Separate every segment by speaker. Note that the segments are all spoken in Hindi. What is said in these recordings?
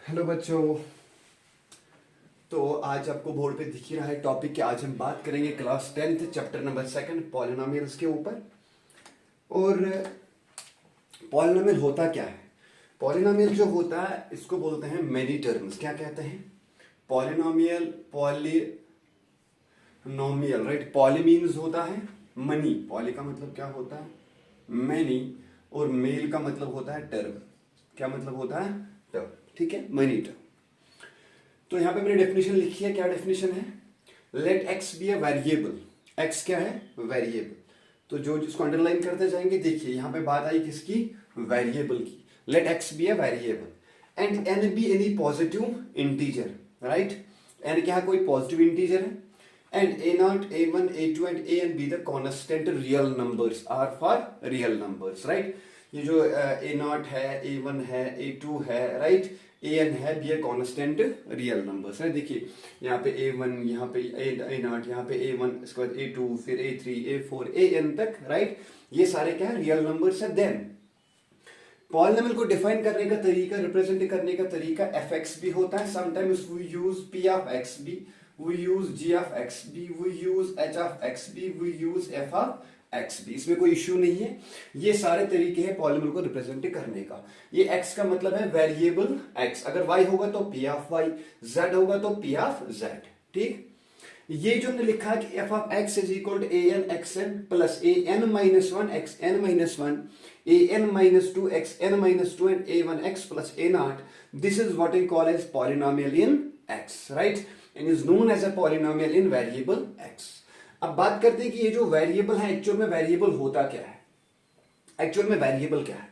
Speaker 1: हेलो बच्चों। तो आज आपको बोर्ड पे दिख ही रहा है टॉपिक कि आज हम बात करेंगे class 10th chapter number 2 polynomials के ऊपर। और पॉलिनोमियल होता क्या है? पॉलिनोमियल जो होता है इसको बोलते हैं मेनी टर्म्स। क्या कहते हैं? Polynomial, polynomial, right. Poly means होता है मनी, पॉली का मतलब क्या होता है? मैनी। और मेल का मतलब होता है टर्म। क्या मतलब होता है? टर्म। ठीक है, मनी टर्म। तो यहां पे मैंने डेफिनेशन लिखी है। क्या डेफिनेशन है? Let x be a variable. X क्या है? वेरिएबल। तो जो जिसको अंडरलाइन करते जाएंगे, देखिए यहां पे बात आई किसकी? वेरिएबल की। Let x be a variable and n be any positive integer, right. N क्या है? कोई पॉजिटिव इंटीजर है। And a naught, a one, a two and a n be the constant real numbers are for real numbers, right. ये जो ए नॉट है, ए वन है, ए टू है, राइट, ए एन है, be a constant real numbers है। देखिए यहाँ पे ए वन, यहाँ पे ए नॉट, यहाँ पे ए वन, इसके बाद ए टू, फिर ए three, A four, A N तक, राइट। ये सारे क्या है? रियल नंबर्स है। देन पॉलिनोमियल को डिफाइन करने का तरीका, रिप्रेजेंट करने का तरीका एफ एक्स भी होता है। Sometimes we use p of x be, we use g of x be, we use h of x be, we use f of x be. इसमें कोई इश्यू नहीं है। ये सारे तरीके हैं पॉलिनोमियल को रिप्रेजेंट करने का। ये एक्स का मतलब है वेरिएबल एक्स। अगर वाई होगा तो पी ऑफ वाई, जेड होगा तो पी ऑफ जेड। ठीक। ये जो हमने लिखा है कि f of x is equal to a n x n plus a n minus one x n minus one, a n minus two x n minus two and a one x plus a naught, this is what we call as polynomial in x, right, and is known as a polynomial in variable x. अब बात करते हैं कि ये जो वेरिएबल है, एक्चुअल में वेरिएबल होता क्या है? एक्चुअल में वेरिएबल क्या है?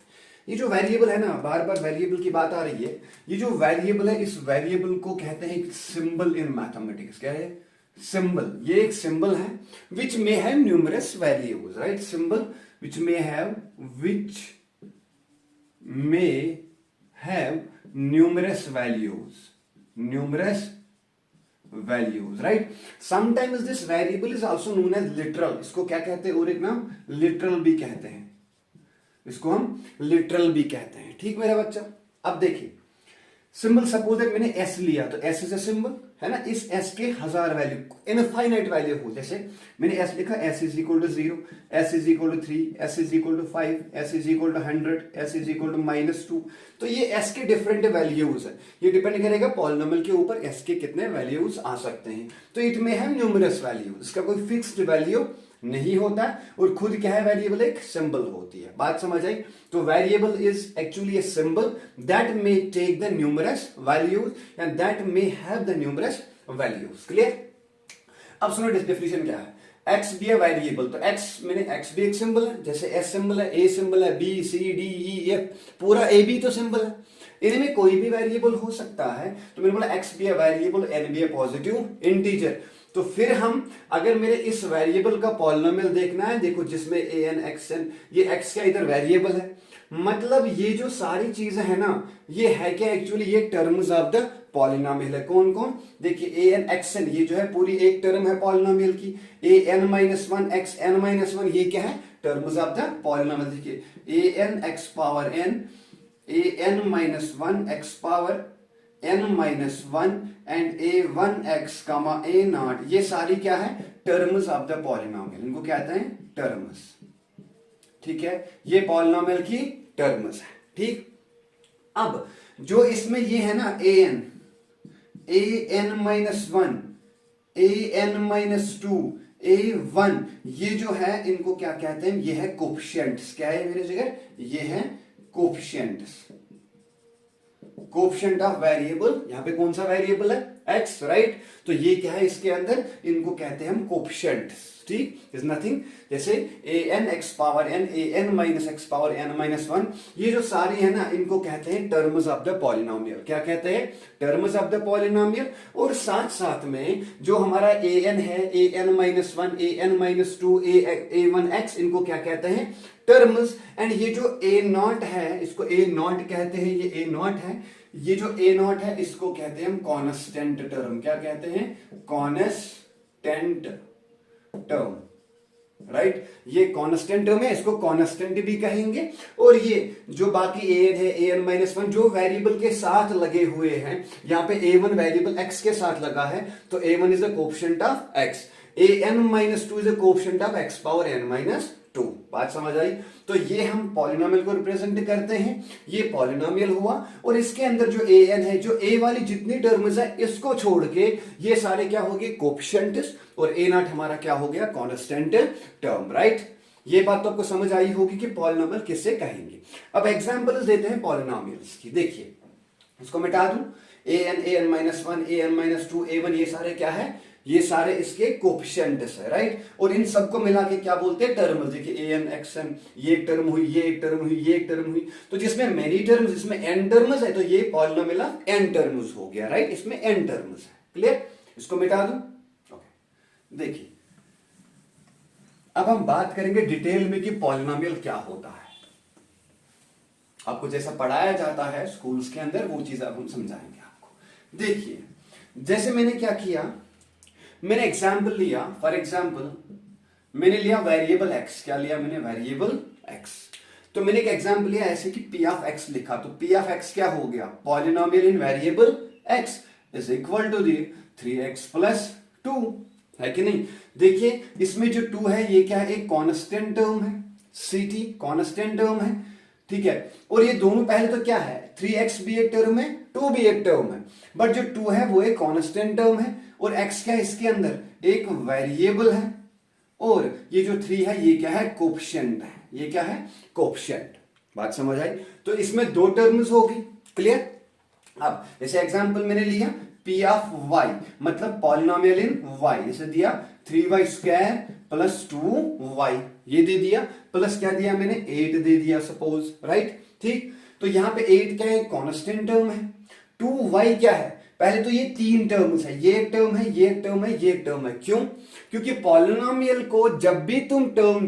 Speaker 1: ये जो वेरिएबल है ना, बार बार वेरिएबल की बात आ रही है। ये जो वेरिएबल है, इस वेरिएबल को कहते हैं एक सिंबल इन मैथमेटिक्स। क्या है? सिंबल। ये एक सिंबल है which may have numerous values, right. Symbol which may have numerous values, right. Sometimes this variable is also known as literal. इसको क्या कहते हैं? और एक नाम लिटरल भी कहते हैं। इसको हम लिटरल भी कहते हैं। ठीक मेरा बच्चा। अब देखिए सिंबल, सपोज दैट मैंने एस लिया, तो एस इज अ सिंबल, है ना। इस एस के 1000 वैल्यू, इनफाइनाइट वैल्यू हो। जैसे मैंने एस लिखा, s is equal to 0, s is equal to 3, s is equal to 5, s is equal to 100, s is equal to -2। तो ये एस के डिफरेंट वैल्यूज है। ये डिपेंड करेगा पॉलिनोमियल के ऊपर एस के कितने वैल्यूज आ सकते हैं। तो इट में है न्यूमरस वैल्यूज। इसका कोई फिक्स्ड वैल्यू नहीं होता, और खुद क्या है? वेरिएबल एक सिंबल होती है। बात समझ आई? तो variable is actually a symbol that may take the numerous values and that may have the numerous values. Clear? अब सुनो डेफिनेशन क्या है। एक्स बी ए वेरिएबल, तो एक्स मैंने एक्स भी एक सिंबल है। जैसे एस सिंबल है, ए सिंबल है, B C D E F, पूरा ए बी तो सिंबल है। इनमें कोई भी वेरिएबल हो सकता है। तो मैंने बोला x be a variable, n be a positive integer. तो फिर हम, अगर मेरे इस वेरिएबल का पॉलिनोमियल देखना है, देखो जिसमें ए एन एक्स एन, ये एक्स का इधर वेरिएबल है, मतलब ये जो सारी चीजें है ना, ये है क्या? एक्चुअली ये टर्म्स ऑफ द पॉलिनोमियल है। कौन कौन? देखिए ए एन एक्स एन, ये जो है पूरी एक टर्म है पॉलिनोमियल की। A n minus one x n minus one, ये क्या है? Terms of the polynomial. देखिए a n x power n, a n minus one x power n minus one and a one x comma a not, ये सारी क्या है? Terms of the polynomial. इनको क्या कहते हैं? टर्म्स। ठीक है, ये पॉलिनोमियल की टर्म्स है। ठीक। अब जो इसमें ये है ना, ए n minus one, a n minus to, A one, ये जो है इनको क्या कहते हैं? ये है कोफिशिएंट्स। क्या है मेरी जगह? ये है कोफिशिएंट्स। Coefficient of variable. यहां पे कौन सा वेरिएबल है? X, right. तो ये क्या है? इसके अंदर इनको कहते हैं हम कोफिशिएंट्स। ठीक, इज नथिंग। जैसे a n x power n, a n minus x power n minus one, ये जो सारी है ना, इनको कहते हैं टर्म्स ऑफ द पॉलिनोमियल। क्या कहते हैं? Terms of the polynomial. और साथ साथ में जो हमारा ए एन है, ए n minus one, a n minus to, A one x, इनको क्या कहते हैं? टर्म्स। एंड ये जो ए नॉट है, इसको ए नॉट कहते हैं, ये ए नॉट है। ये जो ए नॉट है, इसको कहते हैं हम कॉन्स्टेंट टर्म। क्या कहते हैं? Constant term. राइट ये कांस्टेंट टर्म है, इसको कांस्टेंट भी कहेंगे। और ये जो बाकी an है, an-1 जो वेरिएबल के साथ लगे हुए हैं, यहाँ पे a1 वेरिएबल x के साथ लगा है, तो a1 is the coefficient of x, an-2 is the coefficient of x power n-2। बात समझ आई? तो ये हम पॉलिनोमियल को रिप्रेजेंट करते हैं, ये पॉलिनोमियल हुआ। और इसके अंदर जो an है, जो a वाली जितनी टर्म्स है, इसको छोड़ के ये सारे क्या हो गए? कोएफिशिएंट्स, और a0 हमारा क्या हो गया? Constant term, right? ये बात तो आपको समझ आई होगी कि पॉलिनोमियल किससे कहेंगे। अब एग्जांपल्स देते हैं पॉलिनोमियल्स की। देखिए, इसको मिटा दूं, an-1, an-2, a1, ये सारे क्या है? ये सारे इसके कोएफिशिएंट्स है, राइट? और इन सबको मिला के क्या बोलते हैं? टर्म्स। देखिए an, xn, ये एक टर्म हुई, ये एक टर्म हुई, ये एक टर्म हुई। तो जिसमें मेनी टर्म्स, जिसमें n टर्म्स है, तो ये पॉलिनोमियल ऑफ n टर्म्स हो गया, राइट? इसमें n टर्म्स है। क्लियर? इसको मिटा दूं। ओके, देखिए अब हम बात करेंगे डिटेल में कि पॉलिनोमियल क्या होता है। आपको जैसा पढ़ाया जाता है स्कूल्स के अंदर, वो चीज अब हम समझाएंगे आपको। देखिए, जैसे मैंने क्या किया, मैंने एग्जाम्पल लिया। फॉर एग्जाम्पल मैंने लिया वेरिएबल x। क्या लिया मैंने? Variable x। तो मैंने एक एग्जाम्पल लिया ऐसे कि p ऑफ x लिखा, तो p ऑफ x क्या हो गया? Polynomial in variable x is equal to the 3x plus 2, है कि नहीं? देखिए, इसमें जो 2 है, ये क्या है? एक कांस्टेंट टर्म है, ct कांस्टेंट टर्म है, ठीक है? और ये दोनों पहले तो क्या है? 3x भी एक टर्म है, 2 भी एक टर्म है, बट जो 2 है वो एक कांस्टेंट टर्म है, और x क्या है? इसके अंदर एक वेरिएबल है, और ये जो 3 है ये क्या है? कोएफिशिएंट है। ये क्या है? कोएफिशिएंट। बात समझ आई? तो इसमें दो टर्म्स होगी। क्लियर? अब जैसे एग्जांपल मैंने लिया p ऑफ y, मतलब पॉलिनोमियल इन y, जैसे दिया 3y स्क्वायर प्लस 2y, ये दे दिया, प्लस क्या दिया मैंने? 8 दे दिया सपोज, राइट? ठीक, तो यहां पे 8 क्या है? कांस्टेंट टर्म है। 2y क्या है? पहले तो ये 3 टर्म्स है, ये एक टर्म है, ये एक टर्म है, ये एक टर्म है। क्यों? क्योंकि पॉलिनोमियल को जब भी तुम टर्म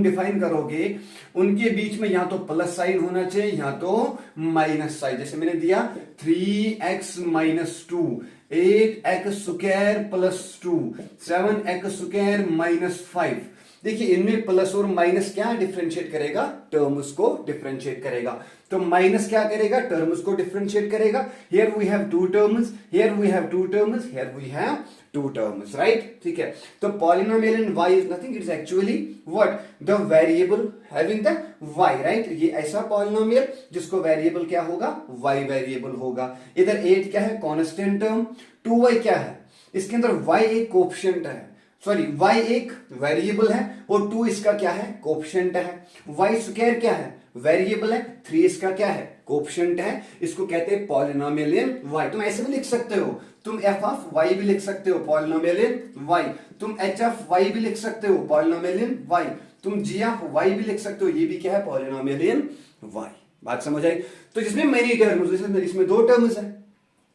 Speaker 1: डिफाइन करोगे, उनके बीच में या तो प्लस साइन होना चाहिए या तो माइनस साइन। जैसे मैंने दिया 3x minus 2, 8x square plus 2, 7x square minus 5। देखिए, इनमें प्लस और माइनस क्या डिफरेंशिएट करेगा? टर्म्स को डिफरेंशिएट करेगा। तो माइनस क्या करेगा? टर्म्स को डिफरेंशिएट करेगा। Here we have two terms, here we have two terms, here we have two terms, right? ठीक है, तो polynomial in y is nothing, it is actually what? The variable having the y, right? ये ऐसा पॉलिनोमियल जिसको वेरिएबल क्या होगा? y वेरिएबल होगा। इधर 8 क्या है? Constant term. 2y क्या है? इसके अंदर y एक कोएफिशिएंट है, सॉरी y एक वेरिएबल है, और 2 इसका क्या है? कोएफिशिएंट है। y स्क्वायर क्या है? वेरिएबल है। 3 इसका क्या है? कोएफिशिएंट है। इसको कहते हैं पॉलिनोमियल इन y। तुम ऐसे भी लिख सकते हो, तुम f ऑफ y भी लिख सकते हो, पॉलिनोमियल इन y। तुम h ऑफ y भी लिख सकते हो, पॉलिनोमियल इन y। तुम g ऑफ y भी लिख सकते हो, ये भी क्या है? Polynomial in y। बात समझ आई? तो जिसमें मेनी टर्म्स, इसमें 2 टर्म्स है,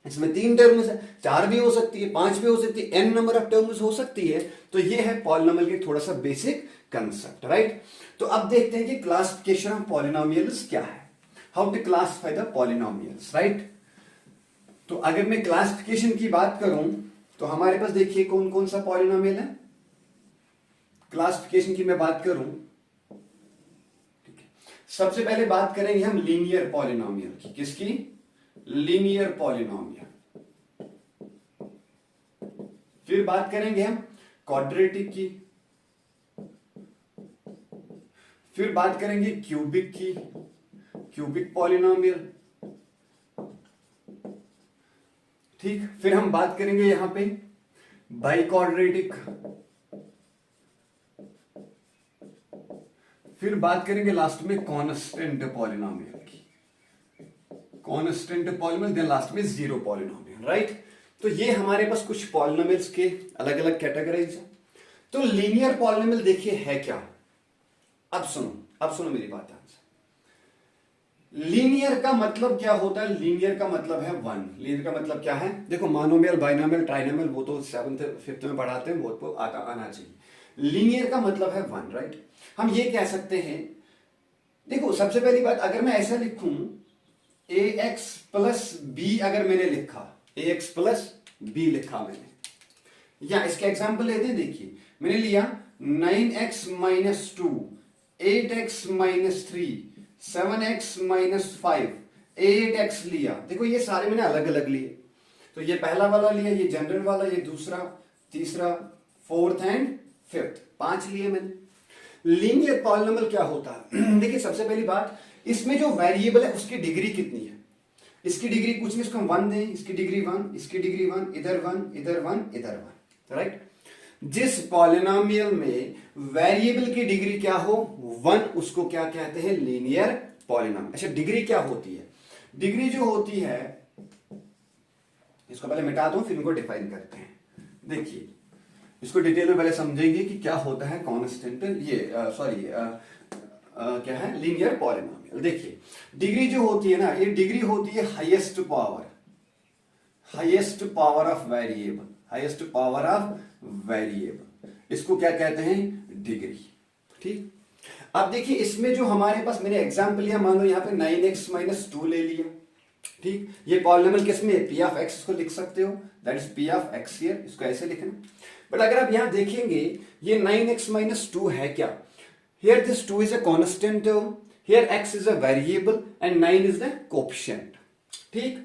Speaker 1: इसमें 3 टर्म्स है, 4 भी हो सकती है, 5 भी हो सकती है, n नंबर ऑफ टर्म्स हो सकती है। तो ये है पॉलिनोमियल के थोड़ा सा बेसिक कंसेप्ट, राइट? तो अब देखते हैं कि क्लासिफिकेशन ऑफ पॉलिनोमियल्स क्या है, how to classify the polynomials, right? तो अगर मैं क्लासिफिकेशन की बात करूं तो हमारे पास देखिए कौन कौन सा पॉलिनोमियल है। क्लासिफिकेशन की मैं बात करूं, ठीक है, सबसे पहले बात करेंगे हम लीनियर पॉलिनोमियल की। किसकी? Linear polynomial. फिर बात करेंगे हम क्वाड्रेटिक की, फिर बात करेंगे क्यूबिक की, क्यूबिक पॉलिनोमियल, ठीक। फिर हम बात करेंगे यहां पे बाइक्वाड्रेटिक, फिर बात करेंगे लास्ट में कांस्टेंट पॉलिनोमियल की, कांस्टेंट पॉलिनोमियल, देन लास्ट में जीरो पॉलिनोमियल, राइट? तो ये हमारे पास कुछ पॉलिनोमियल्स के अलग अलग कैटेगरीज है। तो लीनियर पॉलिनोमियल देखिए है क्या। अब सुनो मेरी बात ध्यान से। लीनियर का मतलब क्या होता है? लीनियर का मतलब है 1। लीनियर का मतलब क्या है? देखो, मोनोमियल, बाइनोमियल, ट्राइनोमियल वो तो 7th 5th में पढ़ाते हैं, वो तो आना चाहिए। लीनियर का मतलब है 1, राइट? हम ये कह सकते हैं, देखो सबसे पहली बात, अगर मैं ऐसा लिखूं ax प्लस बी, अगर मैंने लिखा ax प्लस बी लिखा मैंने, या इसका एग्जाम्पल लेते हैं। देखिए, मैंने लिया 9x minus 2, 8x minus 3, 7x minus 5, 8x लिया। देखो ये सारे मैंने अलग अलग लिए, तो ये पहला वाला लिया, ये जनरल वाला, ये दूसरा, तीसरा, फोर्थ एंड फिफ्थ, 5 लिए मैंने। लीनियर पॉलिनोमियल क्या होता है? देखिए सबसे पहली बात, इसमें जो वेरिएबल है उसकी डिग्री कितनी है। इसकी डिग्री कुछ नहीं, इसको हम 1 दें, इसकी डिग्री 1, इसकी डिग्री 1, इधर 1, इधर 1, इधर 1, राइट। जिस पॉलिनोमियल में वेरिएबल की डिग्री क्या हो 1, उसको क्या कहते हैं? Linear polynomial. अच्छा डिग्री क्या होती है? डिग्री जो होती है, इसको पहले मिटा दो फिर इनको डिफाइन करते हैं। देखिए इसको डिटेल में पहले समझेंगे कि क्या होता है कांस्टेंट, ये क्या है लीनियर पॉलिनोमियल। देखिए डिग्री जो होती है ना, ये डिग्री होती है highest power of variable, highest power of variable, इसको क्या कहते हैं? डिग्री। ठीक, अब देखिए इसमें जो हमारे पास, मैंने एग्जांपल लिया, मान लो यहां पे 9x माइनस 2 ले लिया। ठीक, ये पॉलिनोमियल किसमें है? P ऑफ x, इसको लिख सकते हो, that is P of x here, इसको ऐसे लिखना। बट अगर आप यहां देखेंगे ये 9x माइनस 2 है क्या? Here this 2 is a constant term, here x is a variable and 9 is the coefficient. ठीक,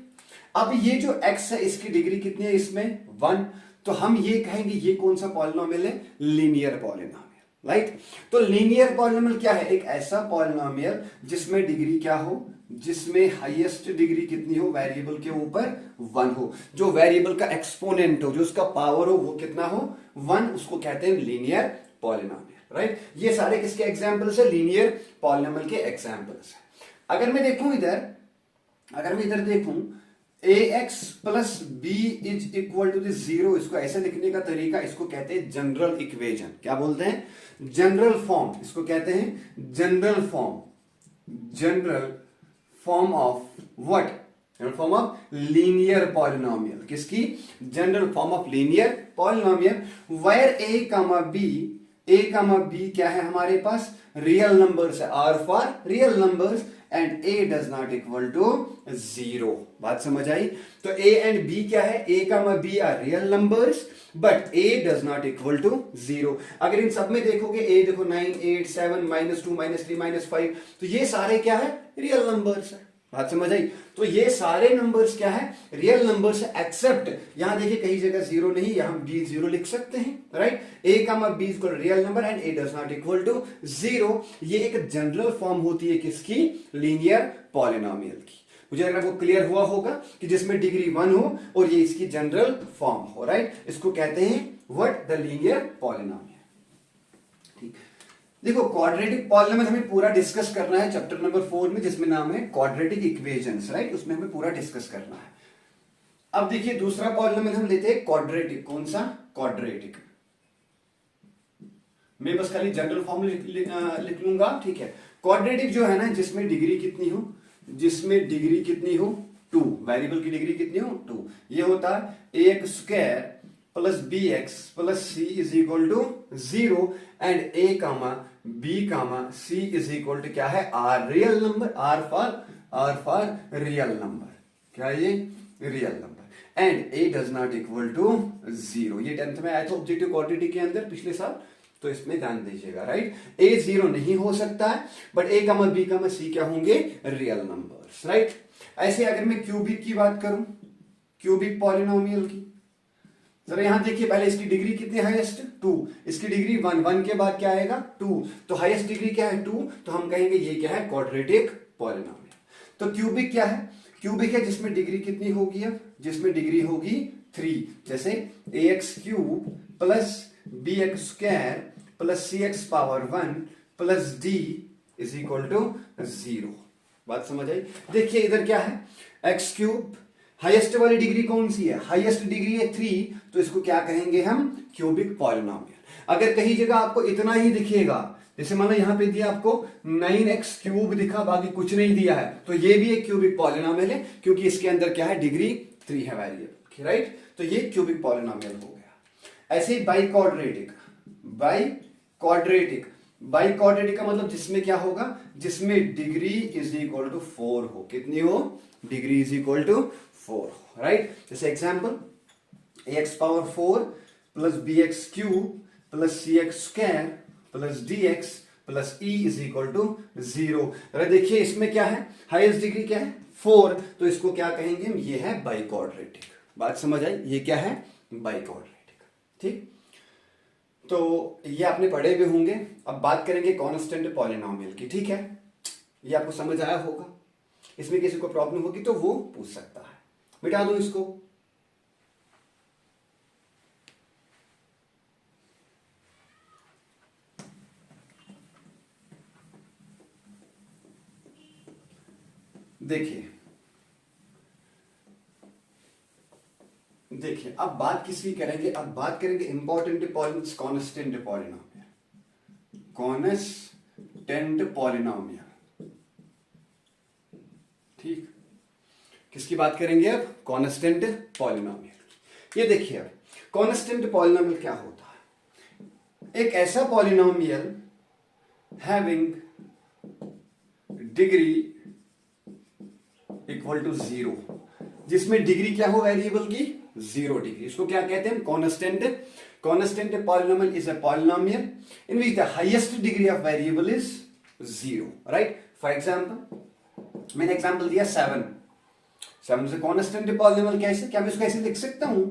Speaker 1: अब ये जो x है इसकी डिग्री कितनी है? इसमें 1, तो हम ये कहेंगे ये कौन सा पॉलिनोमियल है? Linear polynomial, right. तो लीनियर पॉलिनोमियल क्या है? एक ऐसा पॉलिनोमियल जिसमें डिग्री क्या हो? जिसमें हाईएस्ट डिग्री कितनी हो? वेरिएबल के ऊपर 1 हो, जो वेरिएबल का एक्सपोनेंट हो, जो उसका पावर हो, वो कितना हो? 1, उसको कहते हैं लीनियर पॉलिनोमियल, राइट। ये सारे किसके एग्जांपल्स है? लीनियर पॉलिनोमियल के एग्जांपल्स है। अगर मैं देखूं इधर, अगर मैं इधर देखूं ax plus b is equal to 0, इसको ऐसे लिखने का तरीका, इसको कहते हैं जनरल इक्वेशन। क्या बोलते हैं? जनरल फॉर्म, इसको कहते हैं general form, general form of what? General form of linear polynomial. किसकी? General form of linear polynomial, where a comma b क्या है हमारे पास? रियल नंबर्स है, r for real numbers and a does not equal to 0। बात समझ आई? तो a एंड b क्या है? a comma b are real numbers but a does not equal to 0। अगर इन सब में देखोगे a देखो 9, 8, 7, -2, -3, -5, तो ये सारे क्या है? रियल नंबर्स है। बात समझ आई? तो ये सारे नंबर्स क्या है? रियल नंबर्स है, एक्सेप्ट यहां देखिए कहीं जगह 0 नहीं, यहां b 0 लिख सकते हैं, right. a comma b equal real number and a does not equal to 0। ये एक जनरल फॉर्म होती है किसकी? लीनियर पॉलिनोमियल की। मुझे अगर आपको क्लियर हुआ होगा कि जिसमें डिग्री 1 हो और ये इसकी जनरल फॉर्म हो, राइट। इसको कहते हैं व्हाट? The linear polynomial. ठीक, देखो क्वाड्रेटिक पॉलिनोमियल हमें पूरा डिस्कस करना है चैप्टर नंबर 4 में, जिसमें नाम है क्वाड्रेटिक इक्वेशंस, राइट। उसमें हमें पूरा डिस्कस करना है। अब देखिए दूसरा पॉलिनोमियल हम लेते हैं क्वाड्रेटिक। कौन सा? क्वाड्रेटिक। मैं बस खाली जनरल फॉर्म लिख लूंगा, ठीक है। क्वाड्रेटिक जो है ना, जिसमें डिग्री कितनी हो? जिसमें डिग्री कितनी हो? 2, वेरिएबल की डिग्री कितनी हो? 2। ये होता है ax square plus bx plus c is equal to 0 and a comma b comma c is equal to क्या है? r real number, r for real number. क्या ये? Real number and a does not equal to 0। ये 10th में आया था ऑब्जेक्टिव क्वाड्रेटिक के अंदर पिछले साल, तो इसमें ध्यान दीजिएगा, राइट। a 0 नहीं हो सकता है, but a comma b comma c क्या होंगे? Real numbers, right. ऐसे अगर मैं क्यूबिक की बात करूं, क्यूबिक पॉलिनोमियल की, जरा यहां देखिए, पहले इसकी डिग्री कितनी हाईएस्ट? 2, इसकी डिग्री 1, 1 के बाद क्या आएगा? 2, तो हाईएस्ट डिग्री क्या है? 2, तो हम कहेंगे ये क्या है? Quadratic polynomial. तो क्यूबिक क्या है? क्यूबिक है जिसमें डिग्री कितनी होगी? अब जिसमें डिग्री होगी 3, जैसे ax cube plus bx square plus cx power 1 plus d is equal to 0। बात समझ आई? देखिए इधर क्या है? x क्यूब, हाईएस्ट वाली डिग्री कौन सी है? हाईएस्ट डिग्री है 3, तो इसको क्या कहेंगे हम? Cubic polynomial. अगर कहीं जगह आपको इतना ही दिखेगा, जैसे मान लो यहां पे दिया आपको 9x क्यूब दिखा, बाकी कुछ नहीं दिया है, तो ये भी एक क्यूबिक पॉलिनोमियल है, क्योंकि इसके अंदर क्या है? डिग्री 3 है वेरिएबल, राइट। तो ये क्यूबिक पॉलिनोमियल हो गया। ऐसे ही biquadratic, biquadratic, biquadratic का मतलब जिसमें क्या होगा? जिसमें डिग्री इज इक्वल टू 4 हो। कितनी हो? Degree is equal to 4, right. जैसे example ax power 4 plus bx cube plus c x square plus d x plus e is equal to 0। अरे देखिए इसमें क्या है, हाईएस्ट डिग्री क्या है 4, तो इसको क्या कहेंगे हम, ये है बाइक्वाड्रेटिक। बात समझ आई, ये क्या है बाइक्वाड्रेटिक। ठीक, तो ये आपने पढ़े भी होंगे। अब बात करेंगे कांस्टेंट पॉलिनोमियल की। ठीक है, ये आपको समझ आया होगा। इसमें किसी को प्रॉब्लम होगी तो वो पूछ सकता है। मिटा दो इसको। देखिए देखिए अब बात किसकी करेंगे, अब बात करेंगे important polynomial, constant polynomial, constant polynomial. ठीक, किसकी बात करेंगे अब, कांस्टेंट पॉलिनोमियल। ये देखिए अब कांस्टेंट पॉलिनोमियल क्या होता है, एक ऐसा polynomial having degree equal to 0, जिसमें डिग्री क्या हो वेरिएबल की 0 डिग्री, इसको क्या कहते हैं constant. Constant polynomial is a polynomial in which the highest degree of variable is 0, right. For example मैंने एग्जांपल दिया 7 से कांस्टेंट पॉलिनोमियल कैसे, क्या मैं इसको ऐसे लिख सकता हूं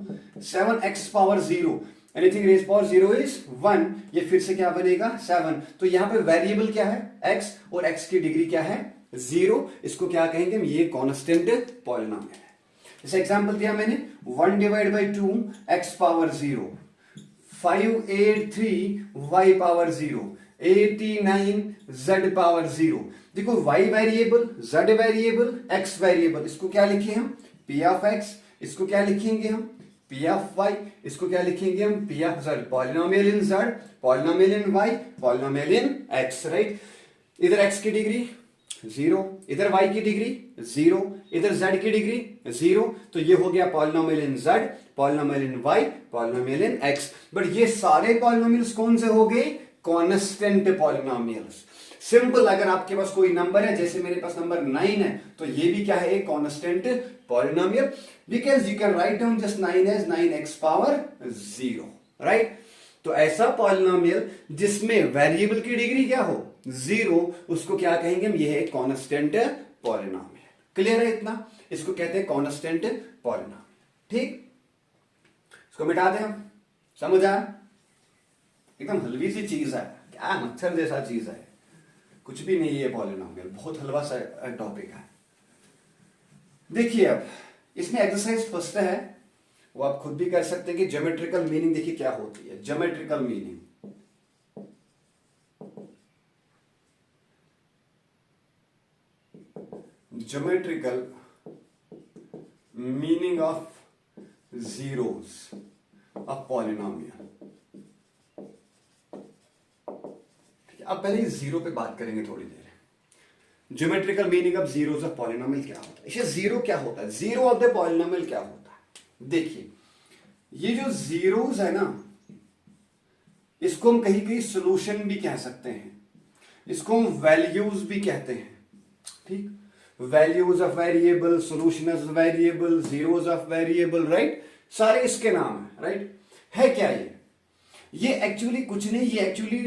Speaker 1: 7x power 0, anything raise power 0 is 1, ये फिर से क्या बनेगा 7। तो यहां पे वेरिएबल क्या है x, और x की डिग्री क्या है 0, इसको क्या कहेंगे हम, ये कांस्टेंट पॉलिनोमियल है। जैसे एग्जांपल दिया मैंने 1 divide by 2 x power 0, 583 y power 0, 89 z power 0। देखो y variable, z variable, x variable, इसको क्या लिखे हम p ऑफ x, इसको क्या लिखेंगे हम p ऑफ y, इसको क्या लिखेंगे हम p of z। Polynomial in z, polynomial in y, polynomial in x, right. इधर x की डिग्री 0, इधर y की डिग्री 0, इधर z की डिग्री 0, तो ये हो गया polynomial in z, polynomial in y, polynomial in x। But ये सारे पॉलिनोमियल्स कौन से हो गए, कांस्टेंट पॉलिनोमियल्स। सिंपल, अगर आपके पास कोई नंबर है, जैसे मेरे पास नंबर 9 है, तो ये भी क्या है एक constant polynomial, because you can write down just 9 as 9x power 0, right. तो ऐसा पॉलिनोमियल जिसमें वेरिएबल की डिग्री क्या हो 0, उसको क्या कहेंगे हम, ये है कांस्टेंट पॉलिनोमियल। क्लियर है इतना, इसको कहते हैं कांस्टेंट पॉलिनोमियल। ठीक, इसको मिटा दें हम, समझ आया, एकदम हलवी सी चीज है, क्या मच्छर जैसा चीज है, कुछ भी नहीं है पॉलिनोमियल, बहुत हलवा सा टॉपिक है। देखिए अब इसमें एक्सरसाइज फर्स्ट है, वो आप खुद भी कर सकते हैं कि ज्योमेट्रिकल मीनिंग देखिए क्या होती है। Geometrical meaning, geometrical meaning of zeros of polynomial. अब पहले जीरो पे बात करेंगे थोड़ी देर। Geometrical meaning of zeros of polynomial क्या होता है, इसे जीरो क्या होता है, जीरो ऑफ द पॉलिनोमियल क्या होता है। देखिए ये जो जीरोस है ना, इसको हम कहीं कहीं सोल्यूशन भी कह सकते हैं, इसको हम वैल्यूज भी कहते हैं। ठीक, values of variable, solution of variable, zeros of variable, right, सारे इसके नाम है, राइट। है क्या ये एक्चुअली कुछ नहीं, ये एक्चुअली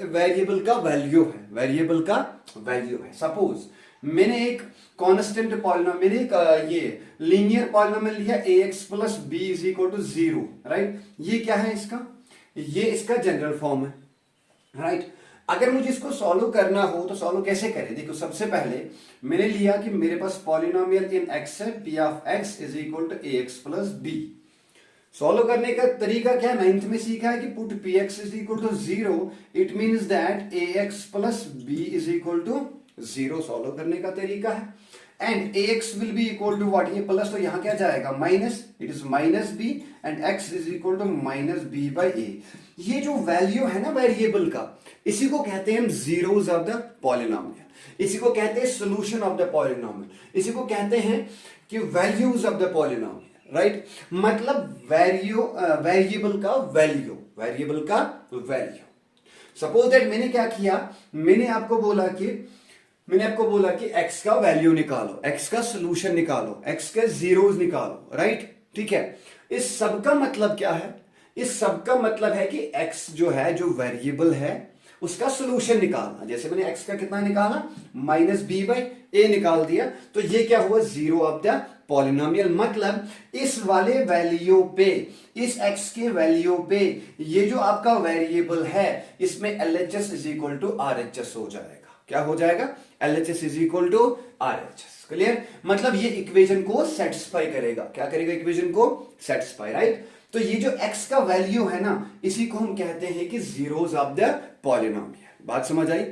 Speaker 1: वेरिएबल का वैल्यू है, वेरिएबल का वैल्यू है। सपोज मैंने एक कांस्टेंट पॉलिनोमियल, मैंने एक ये लीनियर पॉलिनोमियल लिया ax plus b is equal to 0, right. ये क्या है इसका, ये इसका जनरल फॉर्म है, राइट। अगर मुझे इसको सॉल्व करना हो तो सॉल्व कैसे करें, देखो सबसे पहले मैंने लिया कि मेरे पास पॉलिनोमियल इन x है, p of x is equal to ax plus b. Solve करने का तरीका क्या है, 9th में सीखा है कि put px is equal to 0, it means that ax plus b is equal to 0 solve करने का तरीका है। And ax will be equal to what, ये प्लस तो यहां क्या जाएगा minus, it is minus b and x is equal to minus b by a। ये जो वैल्यू है ना वेरिएबल का, इसी को कहते हैं हम जीरोस ऑफ द पॉलिनोमियल, इसी को कहते हैं सॉल्यूशन ऑफ द पॉलिनोमियल, इसी को कहते हैं कि values of the polynomial, right. मतलब वेरिएबल का वैल्यू, वेरिएबल का वैल्यू। सपोज दैट मैंने क्या किया, मैंने आपको बोला कि x का वैल्यू निकालो, x का सोल्यूशन निकालो, x के जीरोस निकालो, राइट। ठीक है, इस सब का मतलब क्या है, इस सब का मतलब है कि x जो है, जो वेरिएबल है, उसका सोल्यूशन निकालना। जैसे मैंने x का कितना निकाला, -b/a निकाल दिया, तो ये क्या हुआ, जीरो ऑफ द पॉलिनोमियल। मतलब इस वाले वैल्यू पे, इस x के वैल्यू पे ये जो आपका वेरिएबल है, इसमें LHS is equal to RHS हो जाएगा। क्या हो जाएगा, LHS is equal to RHS। Clear, मतलब ये इक्वेशन को सेटिस्फाई करेगा। क्या करेगा, इक्वेशन को सेटिस्फाई, राइट। तो ये जो x का वैल्यू है ना, इसी को हम कहते हैं कि जीरोस ऑफ द पॉलिनोमियल। बात समझ आई,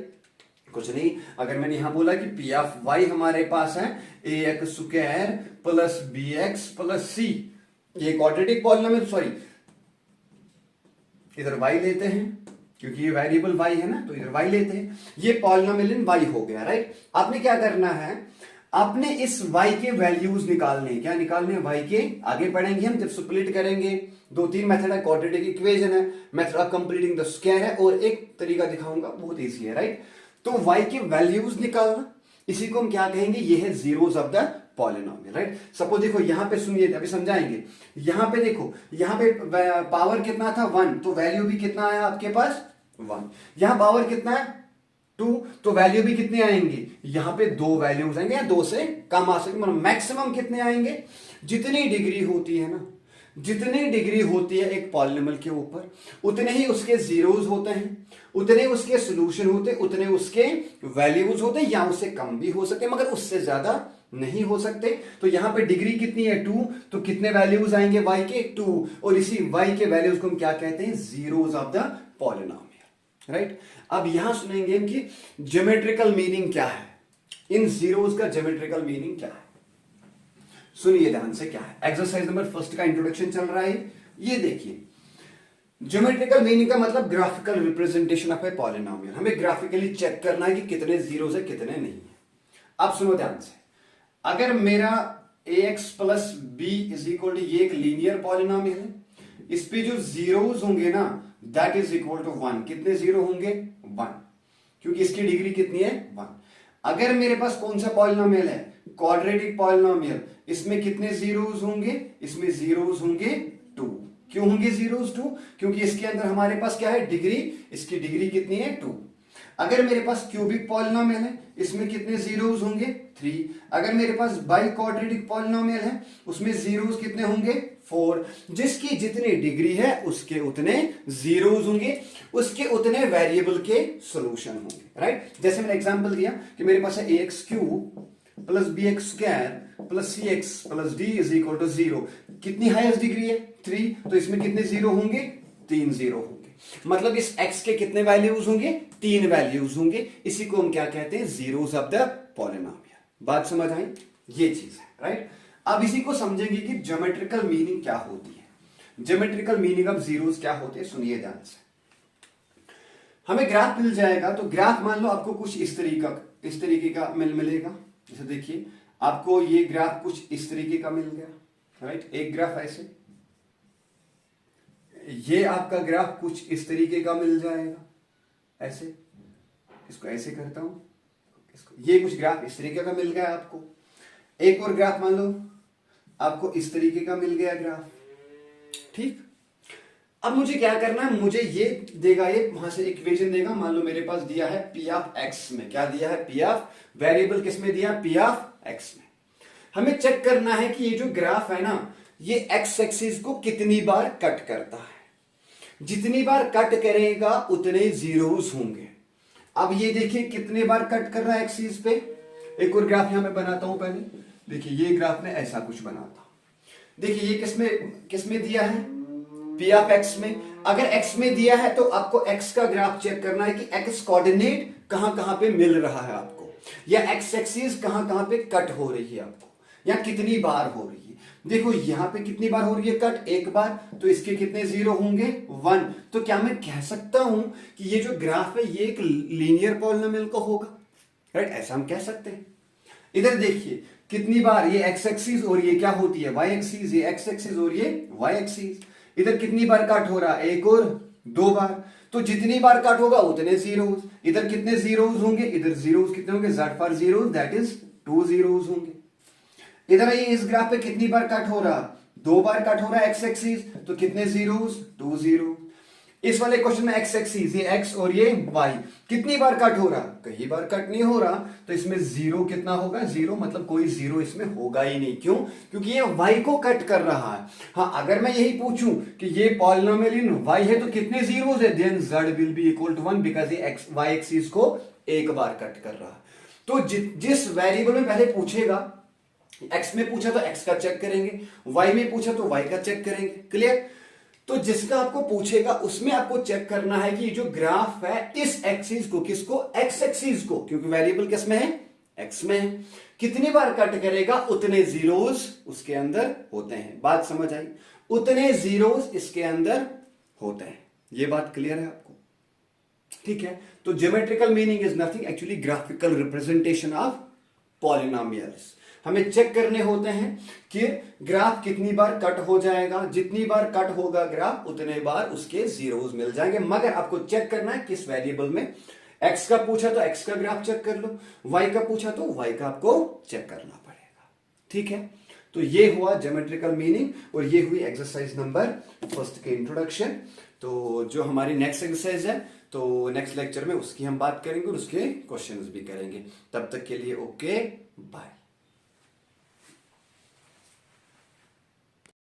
Speaker 1: कुछ नहीं। अगर मैंने यहां बोला कि पी ऑफ वाई हमारे पास है ax² plus bx plus c, ये क्वाड्रेटिक पॉलिनोमियल, सॉरी इधर y लेते हैं क्योंकि ये वेरिएबल y है ना, तो इधर y लेते हैं, ये पॉलिनोमियल इन y हो गया, राइट। आपने क्या करना है, आपने इस y के वैल्यूज निकालने। क्या निकालने हैं, y के, आगे पढ़ेंगे हम जब स्प्लिट करेंगे। दो तीन मेथड है, क्वाड्रेटिक इक्वेशन है, method of completing the square है, और एक तरीका दिखाऊंगा, बहुत इजी है, राइट। तो y के वैल्यूज निकालना, इसी को हम क्या कहेंगे, ये है zeros of the polynomial, right. Suppose देखो यहां पे, सुनिए अभी समझाएंगे। यहां पे देखो, यहां पे पावर कितना था, 1, तो वैल्यू भी कितना आया आपके पास, 1। यहां पावर कितना है, 2, तो वैल्यू भी कितने आएंगे, यहां पे 2 वैल्यूज आएंगे, या 2 से कम आ सकते, मतलब मैक्सिमम कितने आएंगे, जितनी डिग्री होती है ना, जितनी डिग्री होती है एक पॉलिनोमियल के ऊपर, उतने ही उसके जीरोस होते हैं, उतने उसके सॉल्यूशन होते, उतने उसके वैल्यूज होते, या उससे कम भी हो सकते, मगर उससे ज्यादा नहीं हो सकते। तो यहां पे डिग्री कितनी है, 2, तो कितने वैल्यूज आएंगे y के, 2, और इसी y के वैल्यूज को हम क्या कहते हैं, zeros of the polynomial, right. अब यहां सुनेंगे कि ज्योमेट्रिकल मीनिंग क्या है, इन जीरोस का ज्योमेट्रिकल मीनिंग क्या है। सुनिए ध्यान से, क्या है, एक्सरसाइज नंबर 1 का इंट्रोडक्शन चल रहा है। ये देखिए, ज्योमेट्रिकल मीनिंग का मतलब graphical representation of a polynomial. हमें ग्राफिकली चेक करना है कि कितने जीरोस है, कितने नहीं है। अब सुनो ध्यान से, अगर मेरा ax plus b is equal to, ये एक लीनियर पॉलिनोमियल है, इस पे जो जीरोस होंगे ना, दैट इज इक्वल टू 1। कितने जीरो होंगे, 1, क्योंकि इसकी डिग्री कितनी है, 1। अगर मेरे पास कौन सा पॉलिनोमियल है, क्वाड्रेटिक पॉलिनोमियल, इसमें कितने जीरोस होंगे, इसमें जीरोस होंगे 2। क्यों होंगे जीरोस 2, क्योंकि इसके अंदर हमारे पास क्या है, डिग्री, इसकी डिग्री कितनी है, 2। अगर मेरे पास क्यूबिक पॉलिनोमियल है, इसमें कितने जीरोस होंगे, 3। अगर मेरे पास बाई क्वाड्रेटिक पॉलिनोमियल है, उसमें जीरोस कितने होंगे, 4। जिसकी जितनी डिग्री है उसके उतने जीरोस होंगे, उसके उतने वेरिएबल के सॉल्यूशन होंगे, राइट। जैसे मैंने एग्जांपल दिया कि मेरे पास है ax³ plus bx² plus cx plus d is equal to 0। कितनी हाईएस्ट डिग्री है, 3, तो इसमें कितने जीरो होंगे, 3 जीरो होंगे। मतलब इस x के कितने वैल्यूज होंगे, 3 वैल्यूज होंगे। इसी को हम क्या कहते हैं, जीरोस ऑफ द पॉलिनोमियल। बात समझ आई, ये चीज है, राइट। अब इसी को समझेंगे कि ज्योमेट्रिकल मीनिंग क्या होती है, ज्योमेट्रिकल मीनिंग ऑफ जीरोस क्या होते हैं। सुनिए ध्यान से, हमें ग्राफ मिल जाएगा, तो ग्राफ मान लो आपको कुछ इस तरीके का मिलेगा। जैसे देखिए, आपको ये ग्राफ कुछ इस तरीके का मिल गया, राइट। एक ग्राफ ऐसे, ये आपका ग्राफ कुछ इस तरीके का मिल जाएगा, ऐसे। इसको ऐसे करता हूं, इसको, ये कुछ ग्राफ इस तरीके का मिल गया आपको। एक और ग्राफ मान लो आपको इस तरीके का मिल गया ग्राफ, ठीक। अब मुझे क्या करना है, मुझे ये देगा, ये वहां से इक्वेशन देगा। मान लो मेरे पास दिया है p ऑफ x में, क्या दिया है, p ऑफ, वेरिएबल किस में दिया, p ऑफ x में। हमें चेक करना है कि ये जो ग्राफ है ना, ये x एक्सिस को कितनी बार कट करता है। जितनी बार कट करेगा उतने जीरोस होंगे। अब ये देखिए कितने बार कट कर रहा है एक्सिस पे। एक और ग्राफ यहां मैं बनाता हूं पहले। देखिए ये ग्राफ में ऐसा कुछ बनाता, देखिए ये किसमें दिया है, p ऑफ x में। अगर x में दिया है तो आपको x का ग्राफ चेक करना है कि x कोऑर्डिनेट कहां पे मिल रहा है आपको, या x एक्सिस कहां पे कट हो रही है आपको, या कितनी बार हो रही है। देखो यहां पे कितनी बार हो रही है कट, एक बार, तो इसके कितने जीरो होंगे, 1। तो क्या मैं कह सकता हूं कि ये जो ग्राफ है ये एक लीनियर पॉलिनोमियल का होगा, राइट। ऐसा हम कह सकते हैं। इधर देखिए कितनी बार ये x एक्सिस और ये क्या होती है, y एक्सिस, ये x एक्सिस और ये y एक्सिस। इधर कितनी बार कट हो रहा है, एक और 2 बार। तो जितनी बार कट होगा उतने जीरोस। इधर कितने जीरोस होंगे, इधर जीरोस कितने होंगे, z for zeros that is 2 zeros होंगे। इधर ये इस ग्राफ पे कितनी बार कट हो रहा, 2 बार कट हो रहा है एक्स एक्सिस, तो कितने जीरोस, 2 जीरो। इस वाले क्वेश्चन में एक्स एक्सिस, ये एक्स और ये वाई, कितनी बार कट हो रहा, कई बार कट नहीं हो रहा, तो इसमें जीरो कितना होगा, जीरो, मतलब कोई जीरो इसमें होगा ही नहीं। क्यों? क्योंकि ये वाई को कट कर रहा है। हाँ, अगर मैं यही पूछूं कि ये पॉलिनोमियल इन वाई है तो कितने जीरोस है, then z will be equal to 1, because ये एक्स वाई एक्सिस को एक बार कट कर रहा है। तो जिस वेरिएबल में पहले पूछेगा, एक्स में पूछा तो एक्स का चेक करेंगे, वाई में पूछा तो वाई का चेक करेंगे। क्लियर? तो जिसका आपको पूछेगा उसमें आपको चेक करना है कि जो ग्राफ है इस एक्सिस को, किसको, एक्स एक्सिस को, क्योंकि वेरिएबल किस में है, एक्स में है, कितनी बार कट करेगा, उतने जीरोस उसके अंदर होते हैं। बात समझ आई? उतने जीरोस इसके अंदर होते हैं। ये बात क्लियर है आपको? ठीक है। तो geometrical meaning is nothing, actually graphical representation of polynomials. हमें चेक करने होते हैं कि ग्राफ कितनी बार कट हो जाएगा, जितनी बार कट होगा ग्राफ उतने बार उसके जीरोस मिल जाएंगे। मगर आपको चेक करना है किस वेरिएबल में। एक्स का पूछा तो एक्स का ग्राफ चेक कर लो, वाई का पूछा तो वाई का आपको चेक करना पड़ेगा। ठीक है। तो ये हुआ ज्योमेट्रिकल मीनिंग और ये हुई एक्सरसाइज नंबर 1 के इंट्रोडक्शन। तो जो हमारी नेक्स्ट एक्सरसाइज है, तो नेक्स्ट लेक्चर में उसकी हम बात करेंगे और उसके क्वेश्चंस भी करेंगे। तब तक के लिए ओके, बाय।